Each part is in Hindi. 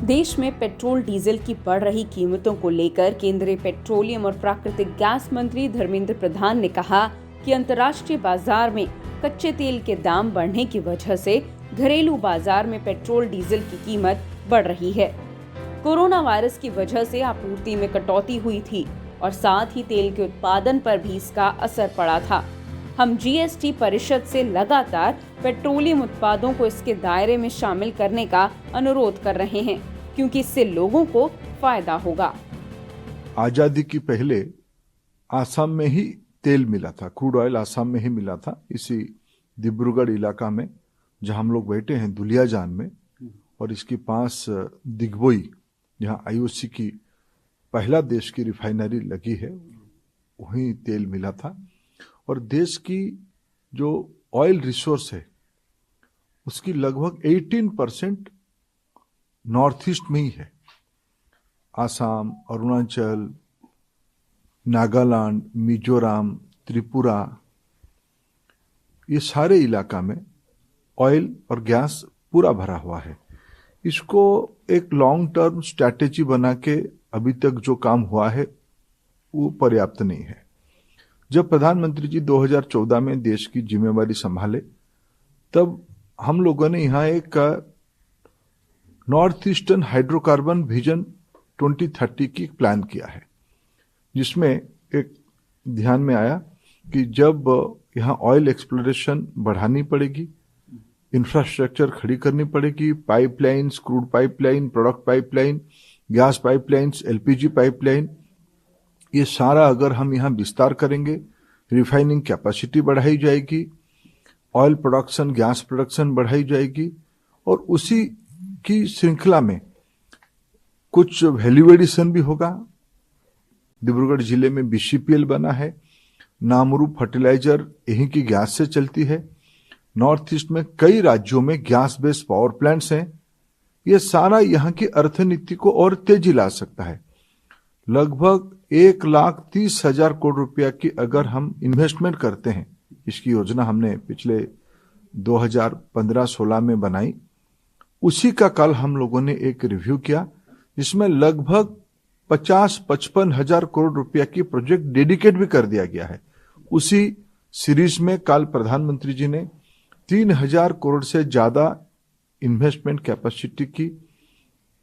देश में पेट्रोल डीजल की बढ़ रही कीमतों को लेकर केंद्रीय पेट्रोलियम और प्राकृतिक गैस मंत्री धर्मेंद्र प्रधान ने कहा कि अंतर्राष्ट्रीय बाजार में कच्चे तेल के दाम बढ़ने की वजह से घरेलू बाजार में पेट्रोल डीजल की कीमत बढ़ रही है। कोरोना वायरस की वजह से आपूर्ति में कटौती हुई थी और साथ ही तेल के उत्पादन पर भी इसका असर पड़ा था। हम जीएसटी परिषद से लगातार पेट्रोलियम उत्पादों को इसके दायरे में शामिल करने का अनुरोध कर रहे हैं, क्योंकि इससे लोगों को फायदा होगा। आजादी की पहले आसाम में ही तेल मिला था, क्रूड ऑयल आसाम में ही मिला था, इसी डिब्रूगढ़ इलाका में जहां हम लोग बैठे हैं दुलियाजान में, और इसके पास दिग्बोई जहां आईओसी की पहला देश की रिफाइनरी लगी है, वहीं तेल मिला था। और देश की जो ऑयल रिसोर्स है उसकी लगभग 18% नॉर्थ ईस्ट में ही है। आसाम, अरुणाचल, नागालैंड, मिजोरम, त्रिपुरा, ये सारे इलाका में ऑयल और गैस पूरा भरा हुआ है। इसको एक लॉन्ग टर्म स्ट्रैटेजी बना के अभी तक जो काम हुआ है वो पर्याप्त नहीं है। जब प्रधानमंत्री जी 2014 में देश की जिम्मेवारी संभाले, तब हम लोगों ने यहाँ एक नॉर्थ ईस्टर्न हाइड्रोकार्बन विजन 2030 की प्लान किया है, जिसमें एक ध्यान में आया कि जब यहाँ ऑयल एक्सप्लोरेशन बढ़ानी पड़ेगी, इंफ्रास्ट्रक्चर खड़ी करनी पड़ेगी, pipelines, crude pipeline, product pipeline, gas pipelines, LPG pipeline, ये सारा अगर हम यहाँ विस्तार करेंगे, रिफाइनिंग कैपेसिटी बढ़ाई जाएगी, ऑयल प्रोडक्शन, गैस प्रोडक्शन बढ़ाई जाएगी, और उसी की श्रृंखला में कुछ वैल्यू एडिशन भी होगा। डिब्रूगढ़ जिले में बीसीपीएल बना है, नामरू फर्टिलाइजर यहीं की गैस से चलती है। नॉर्थ ईस्ट में कई राज्यों में गैस बेस्ड पावर प्लांट्स हैं। ये सारा यहाँ की अर्थनीति को और तेजी ला सकता है। लगभग 1,30,000 करोड़ रुपया की अगर हम इन्वेस्टमेंट करते हैं, इसकी योजना हमने पिछले 2015-16 में बनाई, उसी का कल हम लोगों ने एक रिव्यू किया, जिसमें लगभग 50-55 हजार करोड़ रुपया की प्रोजेक्ट डेडिकेट भी कर दिया गया है। उसी सीरीज में कल प्रधानमंत्री जी ने 3,000 करोड़ से ज्यादा इन्वेस्टमेंट कैपेसिटी की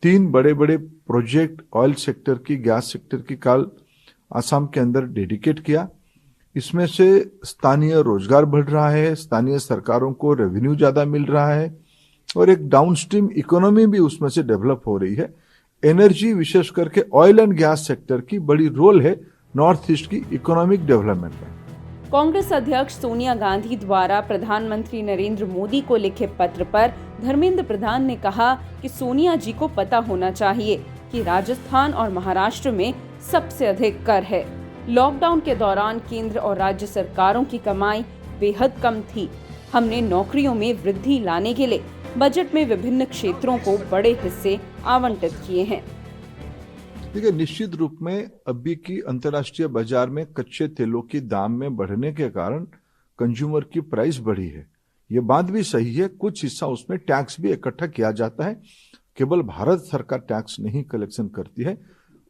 3 बड़े बड़े प्रोजेक्ट ऑयल सेक्टर की, गैस सेक्टर की कल आसाम के अंदर डेडिकेट किया। इसमें से स्थानीय रोजगार बढ़ रहा है, स्थानीय सरकारों को रेवेन्यू ज्यादा मिल रहा है, और एक डाउनस्ट्रीम इकोनॉमी भी उसमें से डेवलप हो रही है। एनर्जी, विशेष करके ऑयल एंड गैस सेक्टर की बड़ी रोल है नॉर्थ ईस्ट की इकोनॉमिक डेवलपमेंट में। कांग्रेस अध्यक्ष सोनिया गांधी द्वारा प्रधानमंत्री नरेंद्र मोदी को लिखे पत्र पर धर्मेंद्र प्रधान ने कहा कि सोनिया जी को पता होना चाहिए कि राजस्थान और महाराष्ट्र में सबसे अधिक कर है। लॉकडाउन के दौरान केंद्र और राज्य सरकारों की कमाई बेहद कम थी। हमने नौकरियों में वृद्धि लाने के लिए बजट में विभिन्न क्षेत्रों को बड़े हिस्से आवंटित किए हैं। देखिए, निश्चित रूप में अभी की अंतर्राष्ट्रीय बाजार में कच्चे तेलों की दाम में बढ़ने के कारण कंज्यूमर की प्राइस बढ़ी है। ये बात भी सही है, कुछ हिस्सा उसमें टैक्स भी इकट्ठा किया जाता है। केवल भारत सरकार टैक्स नहीं कलेक्शन करती है।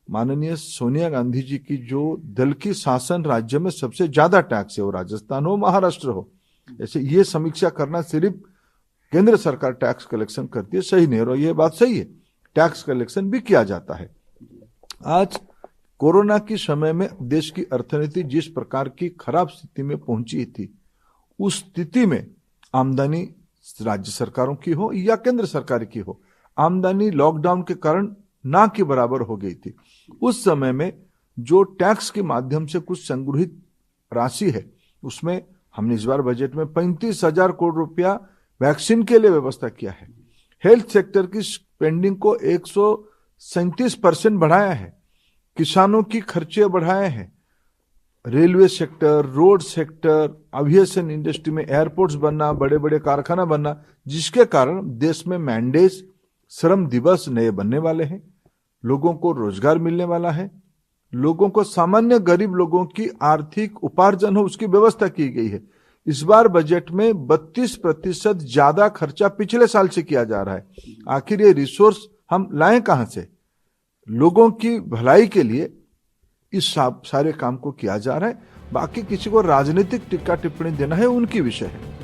माननीय सोनिया गांधी जी की जो दल की शासन राज्य में सबसे ज्यादा टैक्स है, वो राजस्थान हो, महाराष्ट्र हो, ऐसे ये समीक्षा करना सिर्फ केंद्र सरकार टैक्स कलेक्शन करती है, सही नहीं। और ये बात सही है, टैक्स कलेक्शन भी किया जाता है। आज कोरोना के समय में देश की अर्थनीति जिस प्रकार की खराब स्थिति में पहुंची थी, उस स्थिति में आमदनी राज्य सरकारों की हो या केंद्र सरकार की हो, आमदनी लॉकडाउन के कारण ना के बराबर हो गई थी। उस समय में जो टैक्स के माध्यम से कुछ संग्रहित राशि है, उसमें हमने इस बार बजट में 35,000 करोड़ रुपया वैक्सीन के लिए व्यवस्था किया है। हेल्थ सेक्टर की स्पेंडिंग को 137% बढ़ाया है। किसानों की खर्चे बढ़ाए हैं। Railway sector, road sector, aviation industry में एयरपोर्ट्स बनना, बड़े बड़े कारखाना बनना, जिसके कारण देश में मैंडेज, श्रम दिवस नए बनने वाले हैं। लोगों को रोजगार मिलने वाला है। लोगों को, सामान्य गरीब लोगों की आर्थिक उपार्जन हो, उसकी व्यवस्था की गई है। इस बार बजट में 32% ज्यादा खर्चा पिछले साल से किया जा रहा है। आखिर ये रिसोर्स हम लाएं कहां से? लोगों की भलाई के लिए इस सारे काम को किया जा रहा है। बाकी किसी को राजनीतिक टिक्का टिप्पणी देना है उनकी विषय है।